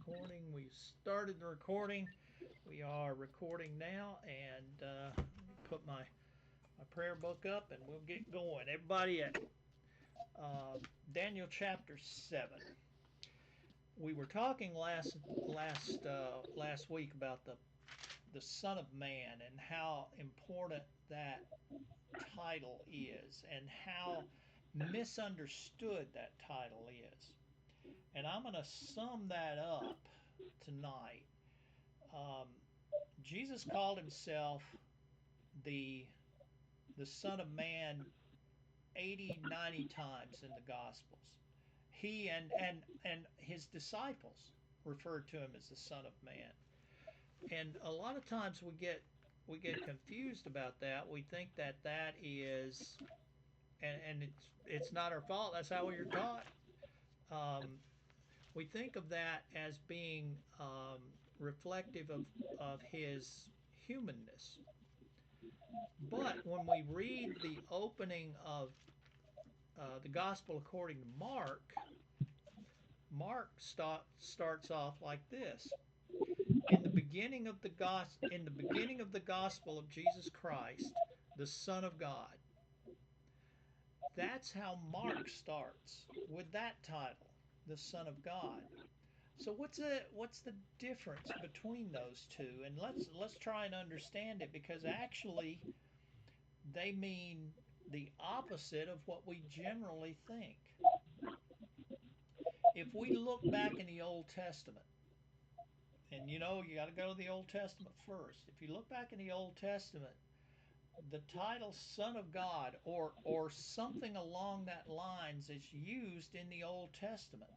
recording. We started the recording. We are recording now, and put my prayer book up, and we'll get going. Everybody at uh, Daniel chapter 7. We were talking last week about the Son of Man and how important that title is, and how misunderstood that title is. And I'm going to sum that up tonight. Um, Jesus called himself the the Son of Man 80, 90 times in the Gospels. He and his disciples referred to him as the Son of Man. And a lot of times we get confused about that. We think that that is, and it's not our fault. That's how we are taught. Um, we think of that as being reflective of his humanness. But when we read the opening of the Gospel according to Mark, Mark starts off like this: in the beginning of the Gospel of Jesus Christ, the Son of God. That's how Mark starts, with that title, the Son of God. So what's the difference between those two? And let's try and understand it, because actually they mean the opposite of what we generally think. If we look back in the Old Testament, and you got to go to the Old Testament first. If you look back in the Old Testament, the title Son of God, or something along that lines, is used in the Old Testament.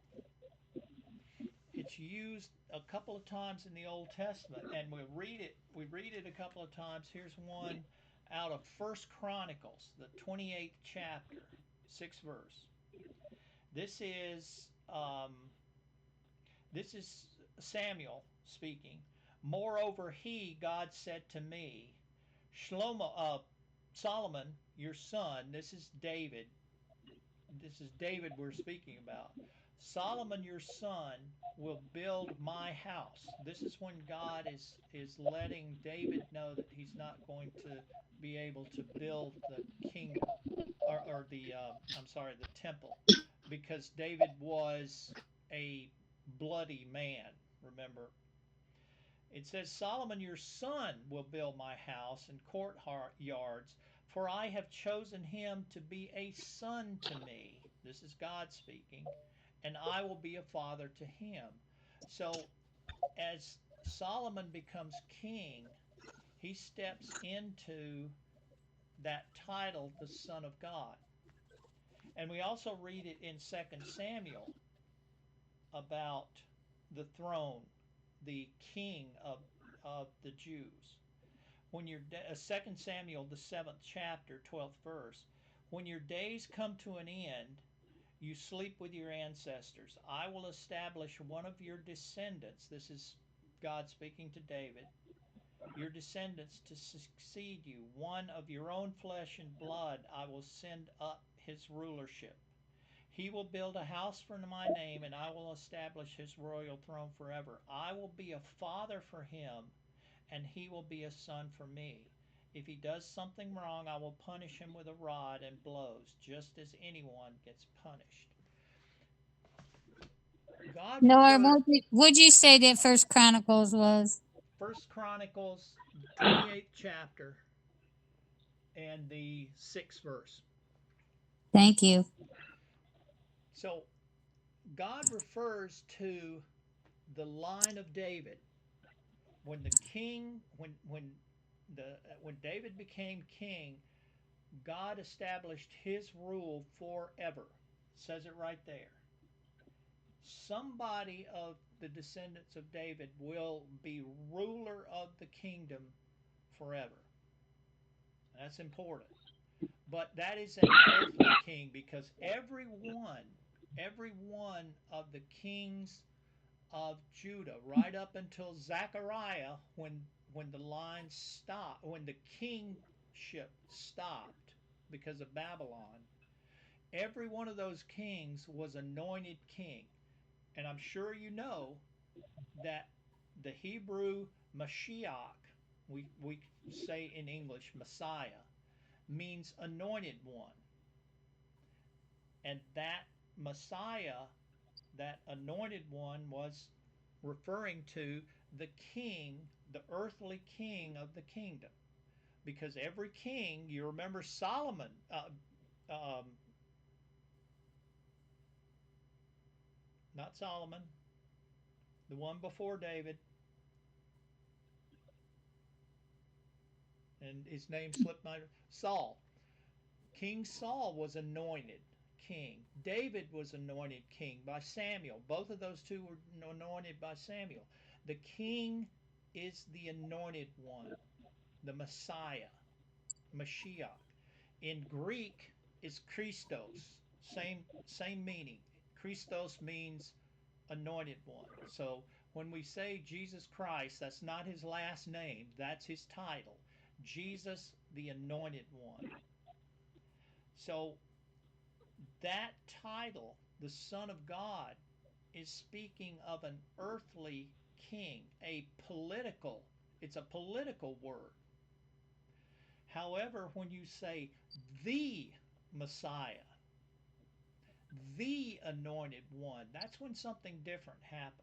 It's used a couple of times in the Old Testament, and we read it a couple of times. Here's one out of First Chronicles, the 28th chapter, 6th verse. This is um, this is Samuel speaking. Moreover, God said to me, Shlomo, Solomon, your son, this is David we're speaking about. Solomon, your son, will build my house. This is when God is letting David know that he's not going to be able to build the kingdom, or the I'm sorry, the temple, because David was a bloody man. Remember, it says, Solomon your son will build my house and courtyards, for I have chosen him to be a son to me. This is God speaking. And I will be a father to him. So as Solomon becomes king, he steps into that title, the Son of God. And we also read it in 2 Samuel about the throne, the king of the Jews. When your 2 Samuel, the 7th chapter, 12th verse, when your days come to an end, you sleep with your ancestors. I will establish one of your descendants. This is God speaking to David. Your descendants to succeed you, one of your own flesh and blood. I will send up his rulership. He will build a house for my name, and I will establish his royal throne forever. I will be a father for him, and he will be a son for me. If he does something wrong, I will punish him with a rod and blows, just as anyone gets punished. God Nora, referred would you say that First Chronicles was? First Chronicles 28th chapter and the 6th verse. Thank you. So God refers to the line of David when the king when David became king. God established his rule forever. It says it right there. Somebody of the descendants of David will be ruler of the kingdom forever. That's important. But that is an earthly king, because every one of the kings of Judah, right up until Zechariah, when the line stopped, when the kingship stopped because of Babylon, every one of those kings was anointed king. And I'm sure you know that the Hebrew Mashiach, we say in English Messiah, means anointed one. And that Messiah, that anointed one, was referring to the king, the earthly king of the kingdom. Because every king, you remember Solomon, um, not Solomon, the one before David, and his name slipped my Saul. King Saul was anointed king. David was anointed king by Samuel. Both of those two were anointed by Samuel. The king is the anointed one, the Messiah, Mashiach. In Greek is Christos, same meaning. Christos means anointed one. So when we say Jesus Christ, that's not his last name, that's his title. Jesus the anointed one. So that title, the Son of God, is speaking of an earthly king, it's a political word. However, when you say the Messiah, the anointed one, that's when something different happens.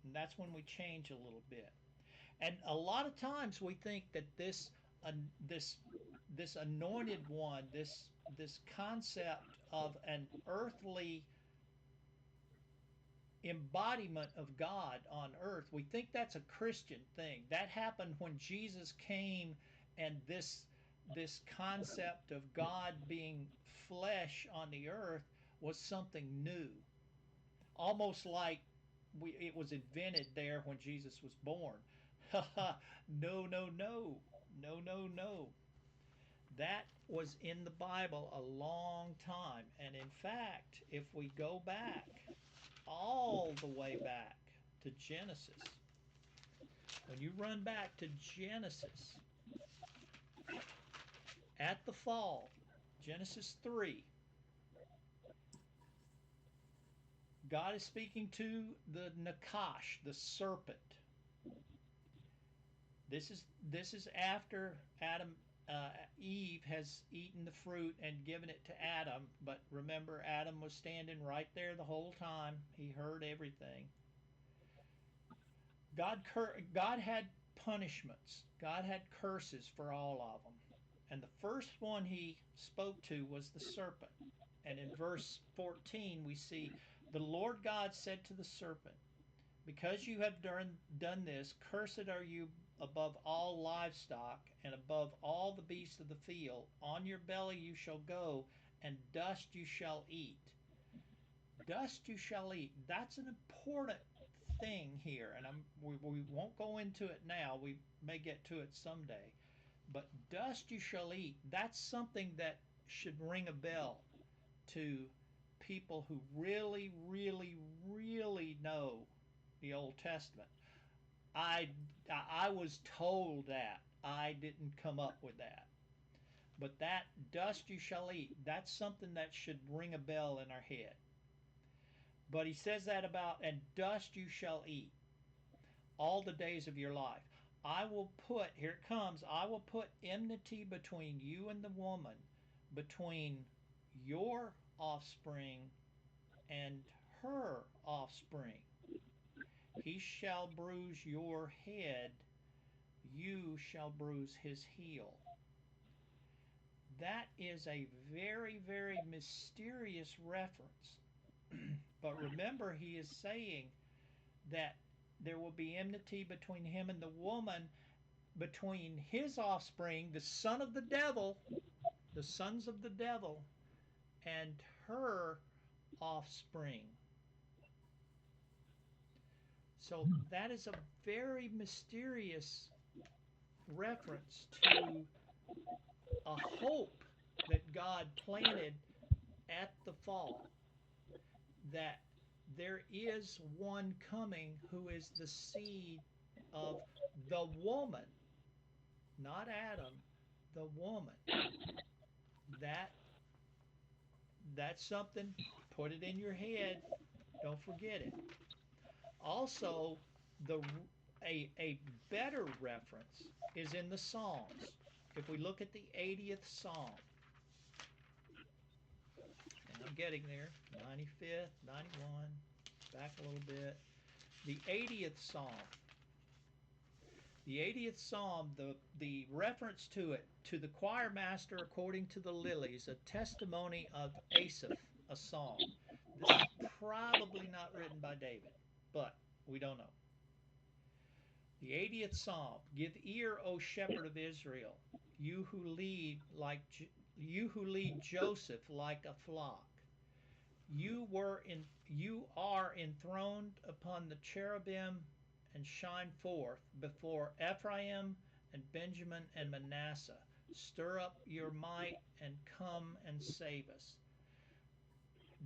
And that's when we change a little bit. And a lot of times we think that uh, this this anointed one, this concept of an earthly embodiment of God on earth, we think that's a Christian thing. That happened when Jesus came, and this concept of God being flesh on the earth was something new. Almost like it was invented there when Jesus was born. No, no, no. No, no, no. That was in the Bible a long time. And in fact, if we go back all the way back to Genesis. When you run back to Genesis at the fall, Genesis 3, God is speaking to the Nakash, the serpent. This is after Eve has eaten the fruit and given it to Adam. But remember, Adam was standing right there the whole time. He heard everything. God had punishments. God had curses for all of them. And the first one he spoke to was the serpent. And in verse 14, we see the Lord God said to the serpent, because you have done this, cursed are you above all livestock and above all the beasts of the field. On your belly you shall go, and dust you shall eat. Dust you shall eat. That's an important thing here, and we won't go into it now. We may get to it someday. But dust you shall eat. That's something that should ring a bell to people who really, really, really know the Old Testament. I I was told that. I didn't come up with that. But that dust you shall eat, that's something that should ring a bell in our head. But he says that about, and dust you shall eat all the days of your life. I will put, here it comes, I will put enmity between you and the woman, between your offspring and her offspring. He shall bruise your head, you shall bruise his heel. That is a very, very mysterious reference. But remember, he is saying that there will be enmity between him and the woman, between his offspring, the son of the devil, the sons of the devil, and her offspring. So that is a very mysterious reference to a hope that God planted at the fall, that there is one coming who is the seed of the woman, not Adam, the woman. That that's something. Put it in your head. Don't forget it. Also, the a better reference is in the Psalms. If we look at the 80th Psalm, and I'm getting there, 95th, 91, back a little bit. The 80th Psalm. The 80th Psalm, the reference to it, to the choir master according to the lilies, a testimony of Asaph, a psalm. This is probably not written by David, but we don't know. The 80th Psalm. Give ear, O shepherd of Israel, you who lead like you who lead Joseph like a flock. You are enthroned upon the cherubim and shine forth before Ephraim and Benjamin and Manasseh. Stir up your might and come and save us.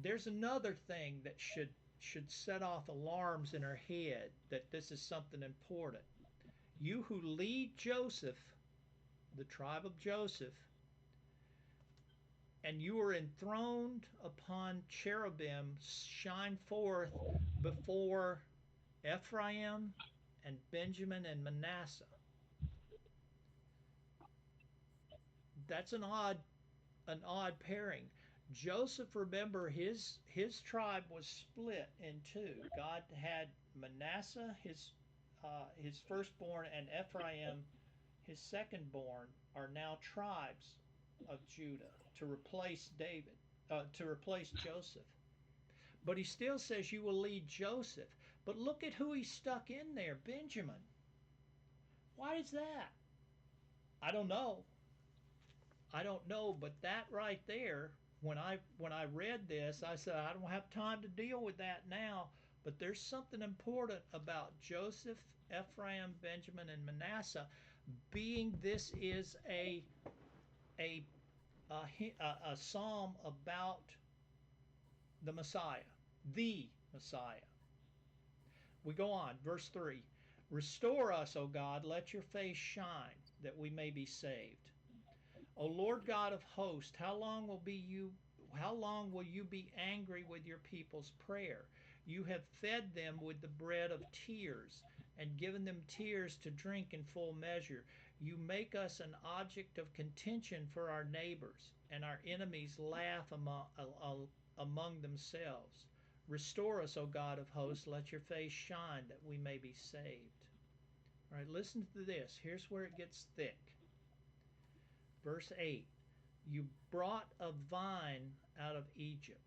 There's another thing that should set off alarms in our head that this is something important. You who lead Joseph, the tribe of Joseph, and you are enthroned upon cherubim, shine forth before Ephraim and Benjamin and Manasseh. That's an odd pairing. Joseph, remember, his tribe was split in two. God had Manasseh, his firstborn, and Ephraim, his secondborn, are now tribes of Judah to replace David, to replace Joseph. But he still says you will lead Joseph. But look at who he stuck in there, Benjamin. Why is that? I don't know. I don't know, but that right there, when I read this, I said I don't have time to deal with that now. But there's something important about Joseph, Ephraim, Benjamin, and Manasseh, being this is a a, a psalm about the Messiah, the Messiah. We go on, verse 3. Restore us, O God, let your face shine, that we may be saved. O Lord God of hosts, how long will you be angry with your people's prayer? You have fed them with the bread of tears and given them tears to drink in full measure. You make us an object of contention for our neighbors, and our enemies laugh among themselves. Restore us, O God of hosts, let your face shine that we may be saved. All right, listen to this. Here's where it gets thick. Verse 8. You brought a vine out of Egypt.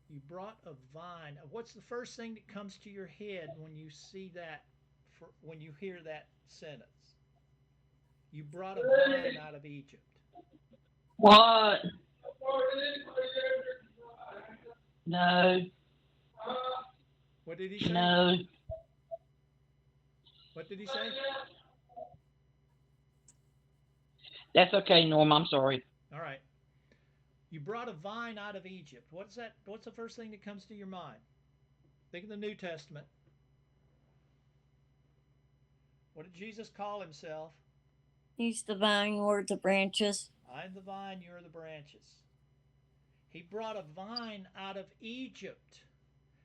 You brought a vine. What's the first thing that comes to your head when you see that, when you hear that sentence? You brought a vine out of Egypt. What? No, What did he say? no. What did he say? That's okay, Norm. I'm sorry. All right. You brought a vine out of Egypt. What's that? What's the first thing that comes to your mind? Think of the New Testament. What did Jesus call himself? He's the vine, you're the branches. I am the vine, you are the branches. He brought a vine out of Egypt.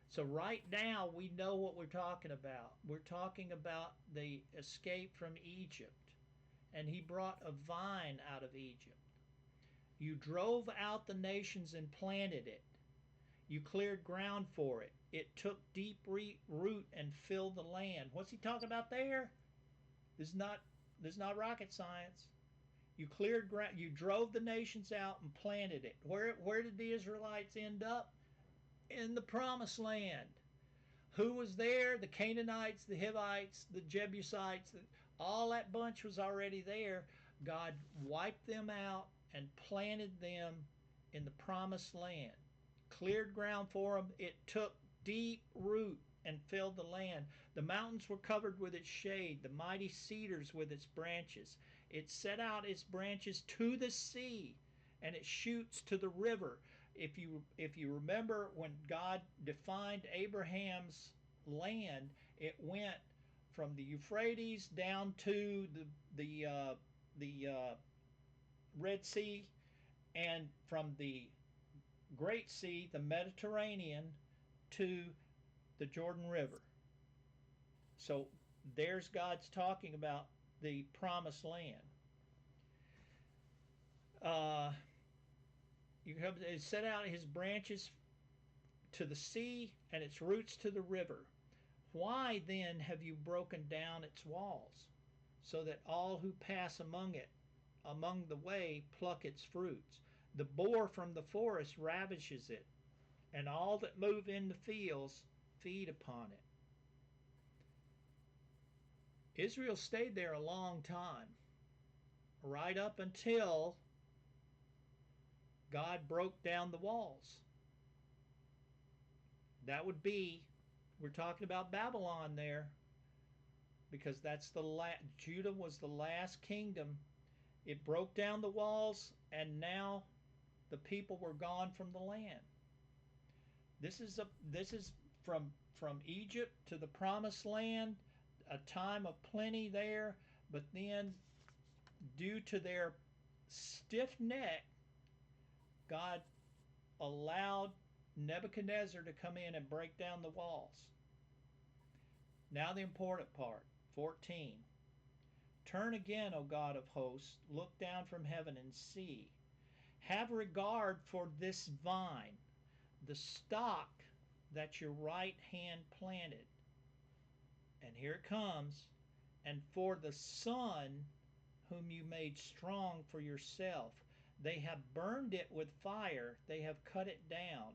So right now we know what we're talking about. We're talking about the escape from Egypt. And he brought a vine out of Egypt. You drove out the nations and planted it. You cleared ground for it. It took deep root and filled the land. What's he talking about there? This is not this is not rocket science. You cleared ground. You drove the nations out and planted it. Where did the Israelites end up? In the promised land. Who was there? The Canaanites, the Hivites, the Jebusites, all that bunch was already there. God wiped them out and planted them in the promised land. Cleared ground for them. It took deep root and filled the land. The mountains were covered with its shade, the mighty cedars with its branches. It set out its branches to the sea, and it shoots to the river. If you remember when God defined Abraham's land, it went from the Euphrates down to the Red Sea, and from the Great Sea, the Mediterranean, to the Jordan River. So there's God's talking about the promised land. Uh, it set out his branches to the sea and its roots to the river. Why then have you broken down its walls, so that all who pass among the way, pluck its fruits? The boar from the forest ravishes it, and all that move in the fields feed upon it. Israel stayed there a long time, right up until God broke down the walls. That would be, we're talking about Babylon there, because Judah was the last kingdom. It broke down the walls, and now the people were gone from the land. This is from Egypt to the promised land, a time of plenty there, but then due to their stiff neck, God allowed Nebuchadnezzar to come in and break down the walls. Now the important part, 14. Turn again, O God of hosts, look down from heaven and see. Have regard for this vine, the stock that your right hand planted. And here it comes. And for the son whom you made strong for yourself. They have burned it with fire, they have cut it down.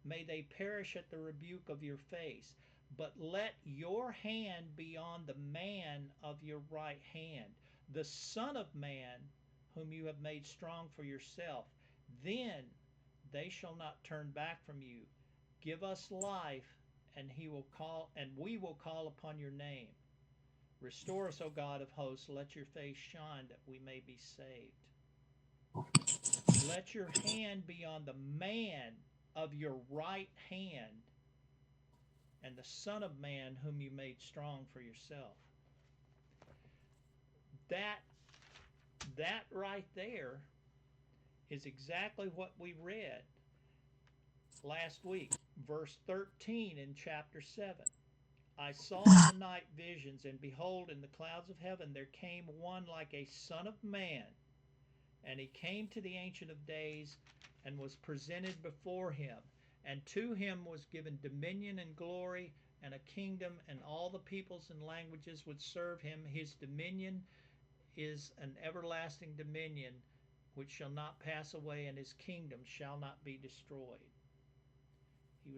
May they perish at the rebuke of your face. But let your hand be on the man of your right hand, the Son of Man, whom you have made strong for yourself. Then they shall not turn back from you. Give us life, and we will call upon your name. Restore us, O God of hosts, let your face shine that we may be saved. Let your hand be on the man of your right hand and the Son of Man whom you made strong for yourself. That right there is exactly what we read last week, verse 13 in chapter 7. I saw in the night visions, and behold, in the clouds of heaven there came one like a son of man. And he came to the Ancient of Days and was presented before him. And to him was given dominion and glory and a kingdom, and all the peoples and languages would serve him. His dominion is an everlasting dominion which shall not pass away, and his kingdom shall not be destroyed. He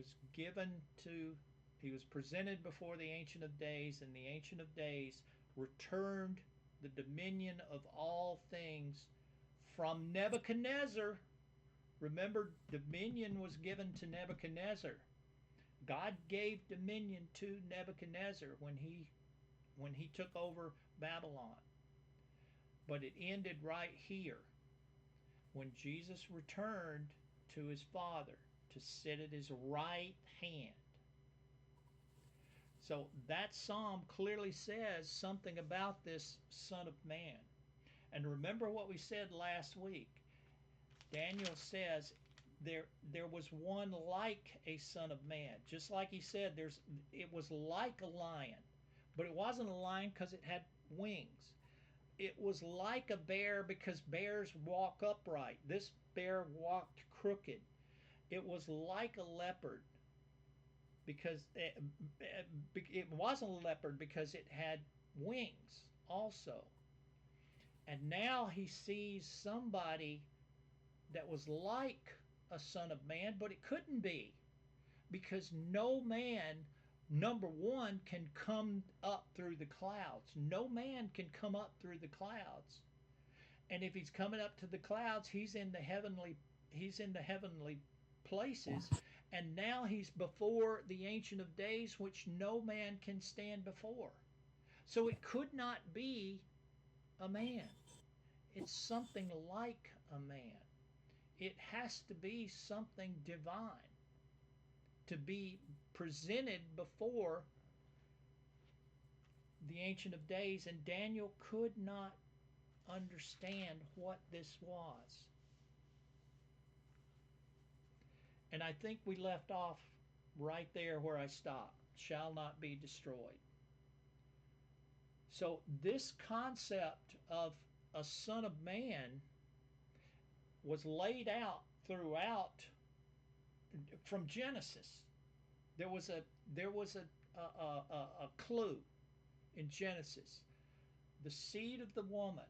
was presented before the Ancient of Days, and the Ancient of Days returned the dominion of all things from Nebuchadnezzar. Remember, dominion was given to Nebuchadnezzar. God gave dominion to Nebuchadnezzar when he took over Babylon. But it ended right here when Jesus returned to his Father to sit at his right hand. So that psalm clearly says something about this Son of Man. And remember what we said last week. Daniel says there was one like a son of man. Just like he said, it was like a lion. But it wasn't a lion because it had wings. It was like a bear because bears walk upright. This bear walked crooked. It was like a leopard because it wasn't a leopard because it had wings also. And now he sees somebody that was like a son of man, but it couldn't be because no man, number one, can come up through the clouds. No man can come up through the clouds. And if he's coming up to the clouds, he's in the heavenly places, and now he's before the Ancient of Days, which no man can stand before. So it could not be a man. It's something like a man. It has to be something divine to be presented before the Ancient of Days, and Daniel could not understand what this was. And I think we left off right there where I stopped. shall not be destroyed. So this concept of a son of man was laid out throughout from Genesis. There was a there was a clue in Genesis. The seed of the woman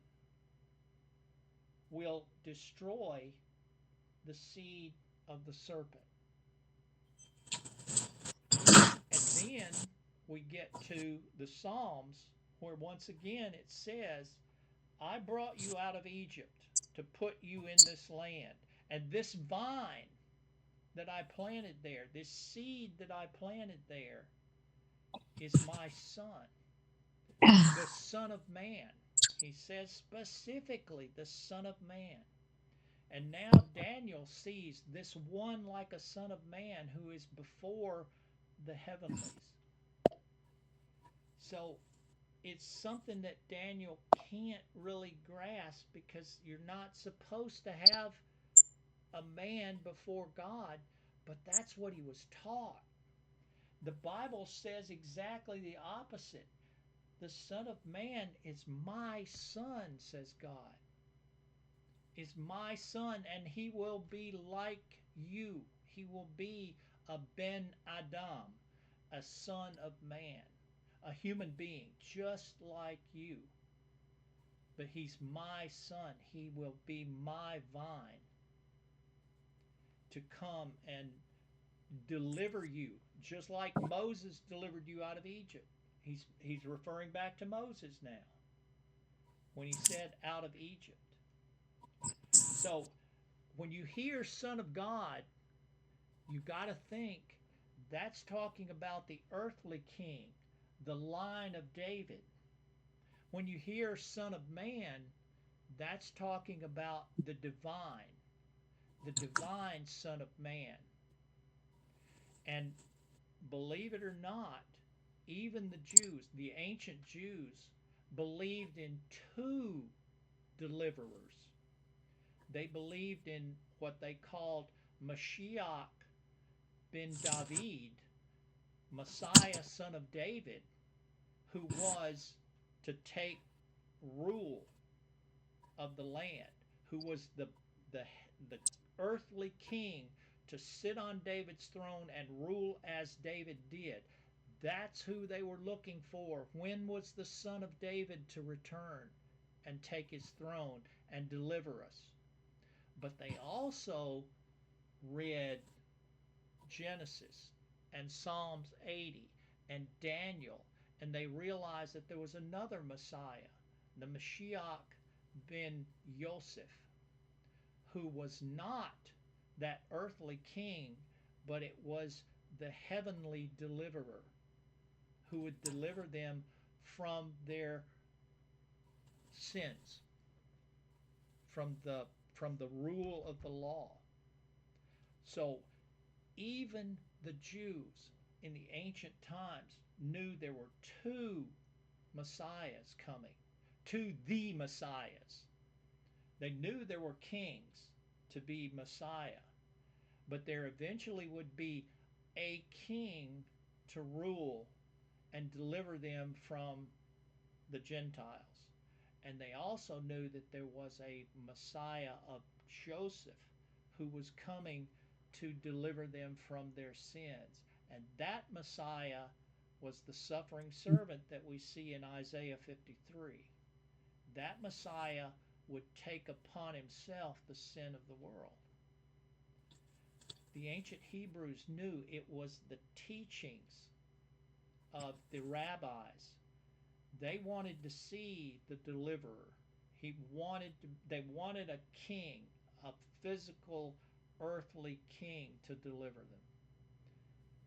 will destroy the seed of the serpent. And then we get to the Psalms where once again it says, I brought you out of Egypt to put you in this land. And this vine that I planted there, this seed that I planted there, is my son, the Son of Man. He says specifically, the Son of Man. And now Daniel sees this one like a Son of Man who is before the heavenlies. So it's something that Daniel can't really grasp because you're not supposed to have a man before God, but that's what he was taught. The Bible says exactly the opposite. The Son of Man is my son, says God. Is my son, and he will be like you. He will be a Ben Adam, a son of man, a human being just like you. But he's my son. He will be my vine to come and deliver you, just like Moses delivered you out of Egypt. He's referring back to Moses now when he said out of Egypt. So when you hear Son of God, you got to think that's talking about the earthly king, the line of David. When you hear Son of Man, that's talking about the divine Son of Man. And believe it or not, even the Jews, the ancient Jews, believed in two deliverers. They believed in what they called Mashiach ben David, Messiah, son of David, who was to take rule of the land, who was the, the earthly king to sit on David's throne and rule as David did. That's who they were looking for. When was the son of David to return and take his throne and deliver us? But they also read Genesis and Psalms 80 and Daniel, and they realized that there was another Messiah, the Mashiach ben Yosef, who was not that earthly king, but it was the heavenly deliverer who would deliver them from their sins, from the rule of the law. So even the Jews in the ancient times knew there were two messiahs coming, two the messiahs. They knew there were kings to be messiah, but there eventually would be a king to rule and deliver them from the Gentiles. And they also knew that there was a Messiah of Joseph who was coming to deliver them from their sins. And that Messiah was the suffering servant that we see in Isaiah 53. That Messiah would take upon himself the sin of the world. The ancient Hebrews knew it was the teachings of the rabbis. They wanted to see the deliverer. They wanted a king, a physical earthly king to deliver them.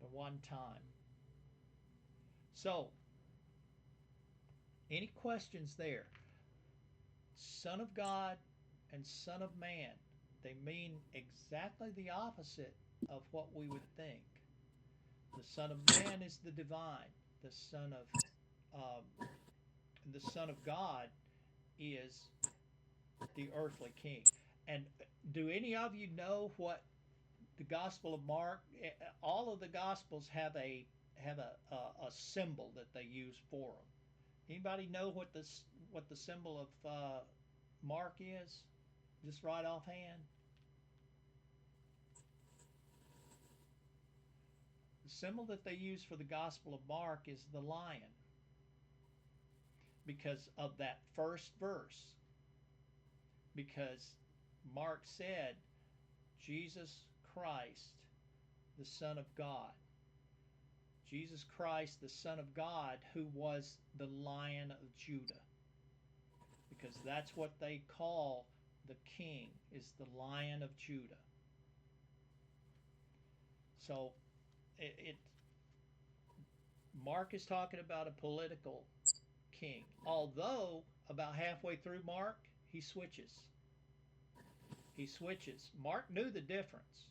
But one time. So, any questions there? Son of God and Son of Man, they mean exactly the opposite of what we would think. The Son of Man is the divine. The um, the Son of God is the earthly king. And do any of you know what the Gospel of Mark? All of the Gospels have have a symbol that they use for them. Anybody know what the symbol of Mark is? Just right offhand. The symbol that they use for the Gospel of Mark is the lion because of that first verse. Because Mark said, Jesus Christ, the Son of God. Jesus Christ, the Son of God, who was the Lion of Judah. Because that's what they call the king, is the Lion of Judah. So it Mark is talking about a political king. Although about halfway through Mark, he switches. He switches. Mark knew the difference.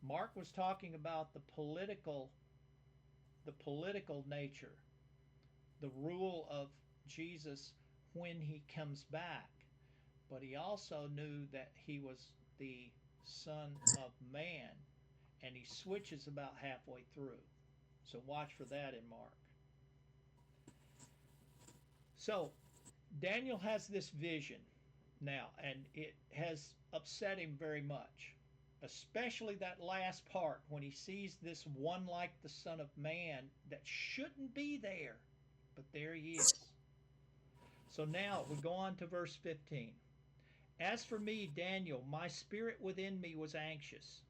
Mark was talking about the political nature, the rule of Jesus when he comes back. But he also knew that he was the Son of Man, and he switches about halfway through. So watch for that in Mark. So Daniel has this vision now, and it has upset him very much, especially that last part when he sees this one like the Son of Man that shouldn't be there, but there he is. So now we go on to verse 15. As for me, Daniel, my spirit within me was anxious,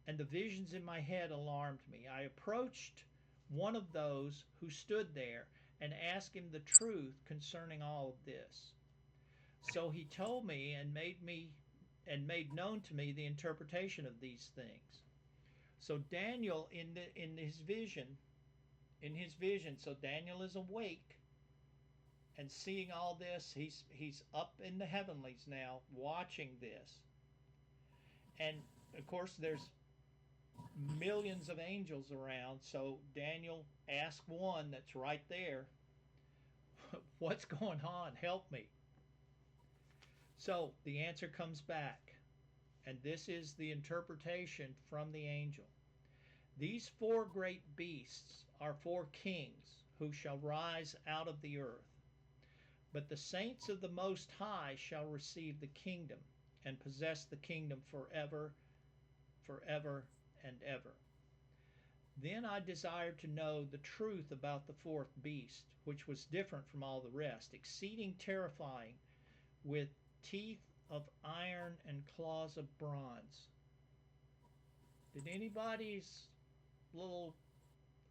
and the visions in my head alarmed me. I approached one of those who stood there and asked him the truth concerning all of this. So he told me and made known to me the interpretation of these things. So Daniel in his vision, so Daniel is awake and seeing all this. He's up in the heavenlies now watching this. And of course there's millions of angels around, so Daniel asked one that's right there, what's going on? Help me. So the answer comes back, and this is the interpretation from the angel. These four great beasts are four kings who shall rise out of the earth. But the saints of the Most High shall receive the kingdom and possess the kingdom forever, forever and ever. Then I desired to know the truth about the fourth beast, which was different from all the rest, exceeding terrifying, with teeth of iron and claws of bronze. Did anybody's little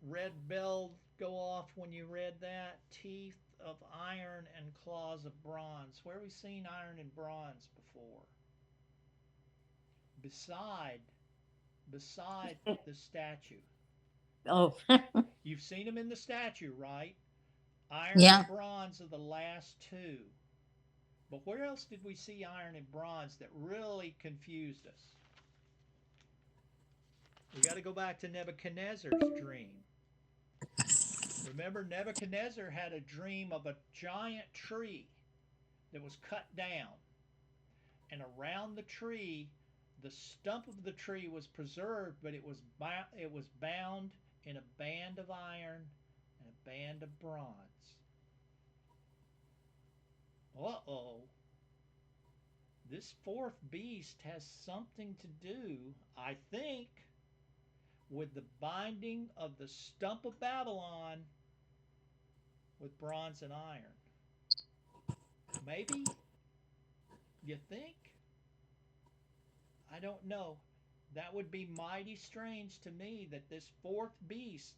red bell go off when you read that? Teeth of iron and claws of bronze. Where have we seen iron and bronze before? Beside the statue. Oh, You've seen them in the statue, right? Iron Yeah. and bronze are the last two. But where else did we see iron and bronze that really confused us? We got to go back to Nebuchadnezzar's dream. Remember, Nebuchadnezzar had a dream of a giant tree that was cut down, and around the tree, the stump of the tree was preserved, but it was bound in a band of iron and a band of bronze. Uh-oh. This fourth beast has something to do, I think, with the binding of the stump of Babylon with bronze and iron. Maybe? You think? I don't know. That would be mighty strange to me that this fourth beast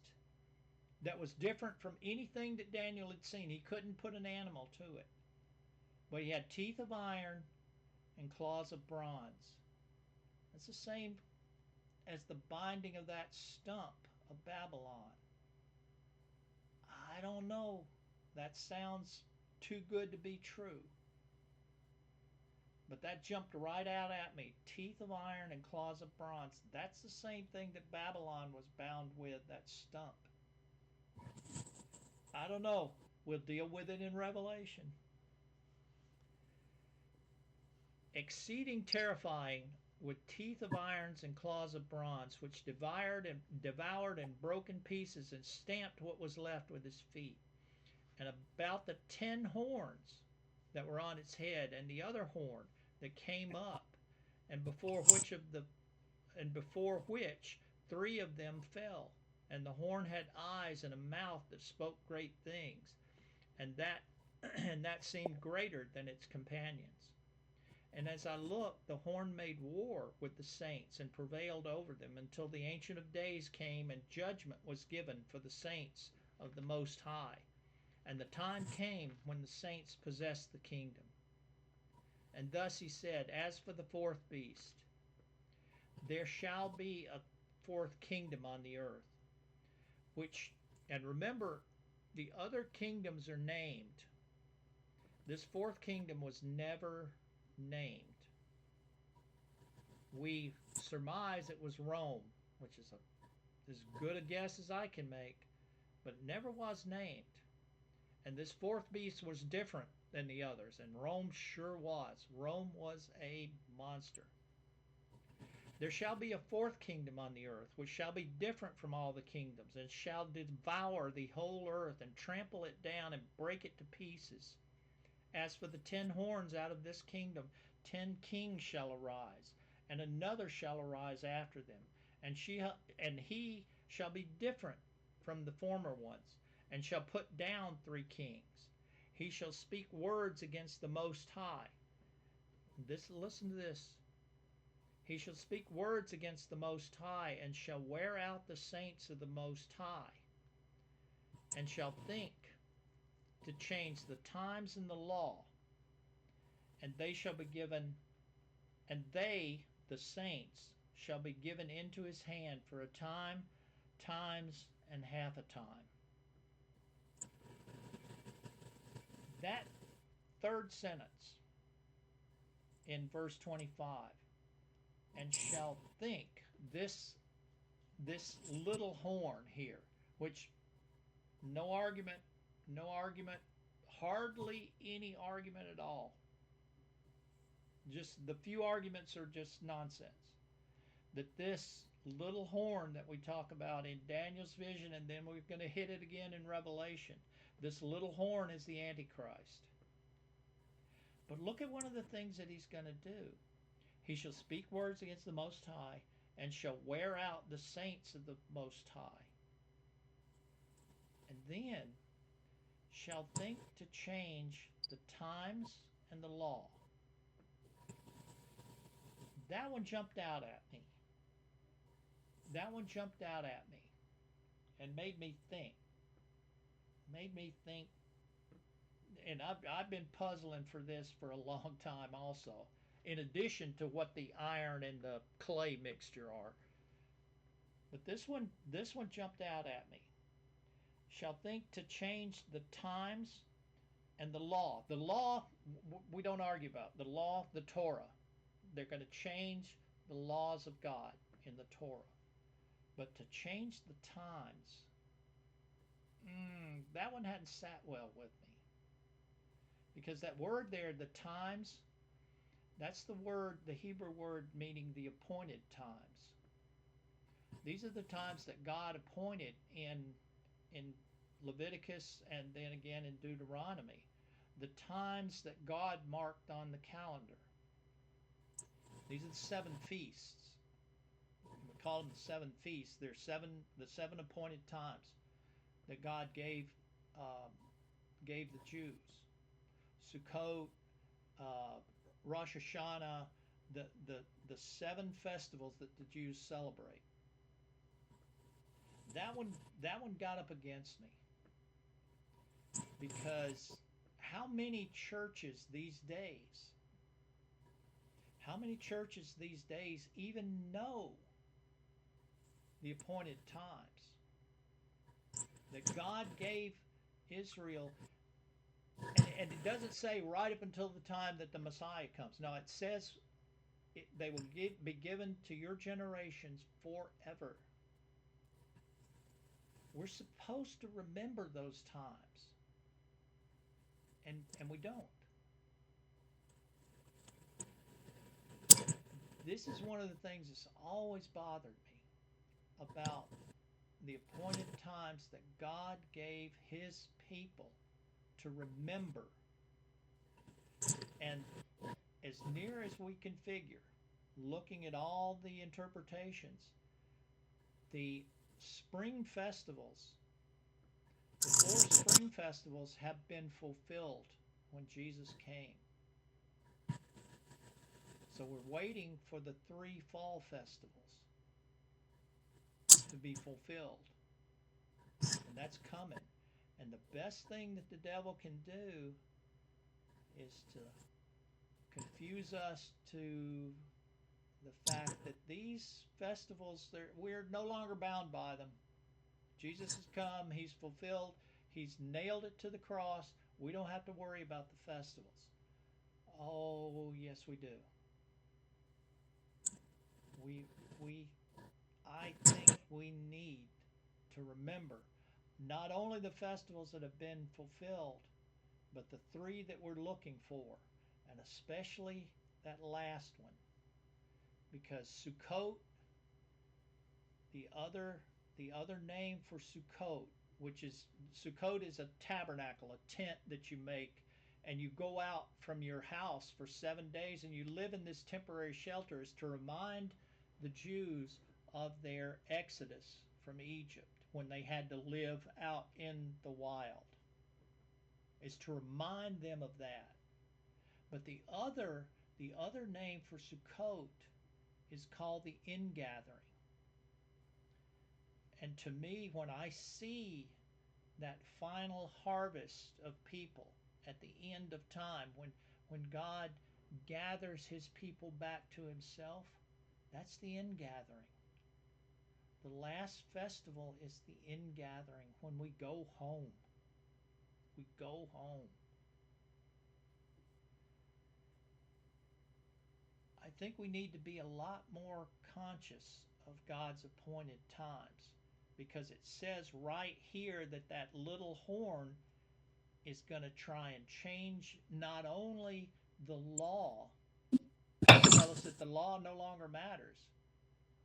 that was different from anything that Daniel had seen, he couldn't put an animal to it, but he had teeth of iron and claws of bronze. That's the same as the binding of that stump of Babylon. I don't know. That sounds too good to be true. But that jumped right out at me. Teeth of iron and claws of bronze. That's the same thing that Babylon was bound with, that stump. I don't know. We'll deal with it in Revelation. Exceeding terrifying with teeth of irons and claws of bronze, which devoured and broke in pieces and stamped what was left with his feet. And about the 10 horns that were on its head, and the other horn that came up, and before which 3 of them fell. And the horn had eyes and a mouth that spoke great things, and that and that seemed greater than its companions. And as I looked, the horn made war with the saints and prevailed over them until the Ancient of Days came and judgment was given for the saints of the Most High. And the time came when the saints possessed the kingdom. And thus he said, as for the fourth beast, there shall be a fourth kingdom on the earth, which, and remember, the other kingdoms are named. This fourth kingdom was never named. We surmise it was Rome, which is as good a guess as I can make, but it never was named. And this fourth beast was different than the others, and Rome sure was. Rome was a monster. There shall be a fourth kingdom on the earth, which shall be different from all the kingdoms, and shall devour the whole earth, and trample it down, and break it to pieces. As for the 10 horns out of this kingdom, 10 kings shall arise, and another shall arise after them, and he shall be different from the former ones, and shall put down 3 kings. He shall speak words against the Most High. Listen to this. He shall speak words against the Most High, and shall wear out the saints of the Most High, and shall think to change the times and the law, and they shall be given, and they, the saints, shall be given into his hand for a time, times, and half a time. That third sentence in verse 25, and shall think, this little horn here, which no argument, hardly any argument at all. Just the few arguments are just nonsense. That this little horn that we talk about in Daniel's vision, and then we're going to hit it again in Revelation, this little horn is the Antichrist. But look at one of the things that he's going to do. He shall speak words against the Most High, and shall wear out the saints of the Most High. And then shall think to change the times and the law. That one jumped out at me. That one jumped out at me and made me think. And I've been puzzling for this for a long time also, in addition to what the iron and the clay mixture are. But this one jumped out at me. Shall think to change the times and the law. The law, we don't argue about. The law, the Torah. They're going to change the laws of God in the Torah. But to change the times, that one hadn't sat well with me. Because that word there, the times, that's the Hebrew word meaning the appointed times. These are the times that God appointed in Leviticus and then again in Deuteronomy. The times that God marked on the calendar. These are the 7 feasts. We call them the 7 feasts. They're the 7 appointed times that God gave the Jews. Sukkot, Rosh Hashanah, the 7 festivals that the Jews celebrate. That one got up against me, because how many churches these days even know the appointed times that God gave Israel? And it doesn't say right up until the time that the Messiah comes. No, it says they will be given to your generations forever. We're supposed to remember those times, and we don't. This is one of the things that's always bothered me about the appointed times that God gave his people to remember. And as near as we can figure, looking at all the interpretations, the spring festivals, the four spring festivals have been fulfilled when Jesus came. So we're waiting for the three fall festivals to be fulfilled. And that's coming. And the best thing that the devil can do is to confuse us to the fact that these festivals, we're no longer bound by them. Jesus has come, he's fulfilled, he's nailed it to the cross. We don't have to worry about the festivals. Oh, yes, we do. We, we, I think we need to remember not only the festivals that have been fulfilled, but the three that we're looking for, and especially that last one, because Sukkot, the other the other name for Sukkot, which is Sukkot is a tabernacle, a tent that you make, and you go out from your house for 7 days and you live in this temporary shelter, is to remind the Jews of their exodus from Egypt when they had to live out in the wild. Is to remind them of that. But the other name for Sukkot is called the ingathering. And to me, when I see that final harvest of people at the end of time, when God gathers his people back to himself, that's the ingathering. The last festival is the ingathering when we go home. We go home. I think we need to be a lot more conscious of God's appointed times, because it says right here that that little horn is going to try and change not only the law to tell us that the law no longer matters,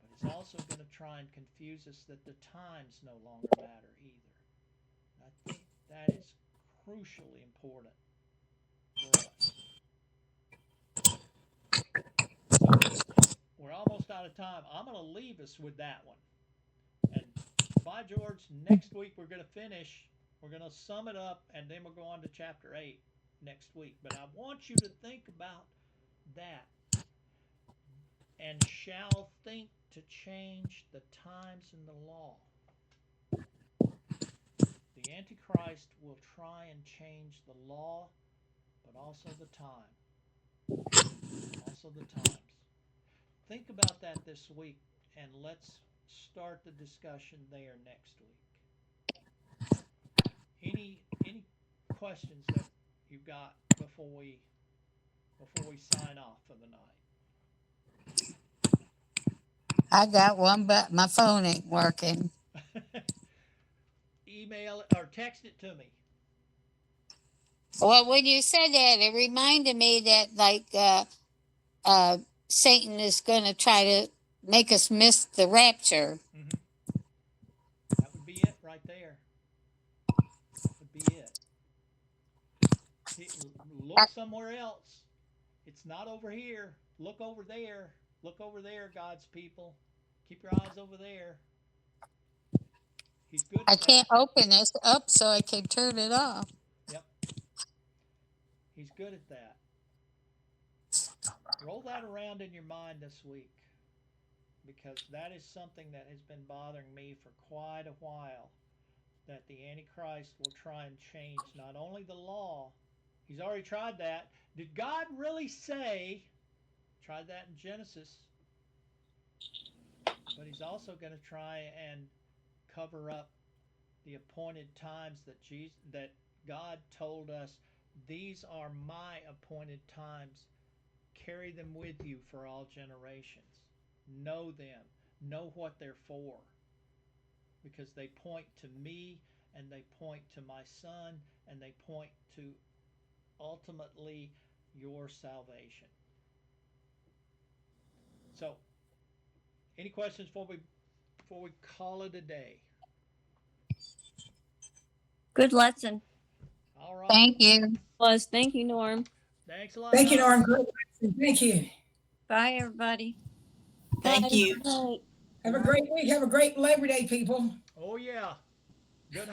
but it's also going to try and confuse us that the times no longer matter either. And I think that is crucially important for us. So we're almost out of time. I'm going to leave us with that one. And by George, next week we're going to finish. We're going to sum it up, and then we'll go on to chapter 8 next week. But I want you to think about that, and shall think to change the times in the law. The Antichrist will try and change the law, but also the time. Also the times. Think about that this week, and let's start the discussion there next week. Any questions that you've got before we sign off for the I got one, but my phone ain't working. night? Email or text it to me. Well, when you said that, it reminded me that uh, Satan is going to try to make us miss the rapture. Mm-hmm. That would be it right there. That would be it. Look somewhere else. It's not over here. Look over there. Look over there, God's people. Keep your eyes over there. He's good I at can't that. open this up so I can turn it off. Yep. He's good at that. Roll that around in your mind this week, because that is something that has been bothering me for quite a while. That the Antichrist will try and change not only the law, he's already tried that. Did God really say? Tried that in Genesis, but he's also going to try and cover up the appointed times that God told us, these are my appointed times. Carry them with you for all generations. Know them. Know what they're for, because they point to me, and they point to my son, and they point to ultimately your salvation. So, any questions before we call it a day? Good lesson. All right. Thank you. Thank you, Norm. Thanks a lot. Thank you, Norm. Norm. Great lesson. Thank you. Bye, everybody. Thank you. Have a great week. Have a great Labor Day, people. Oh yeah. Good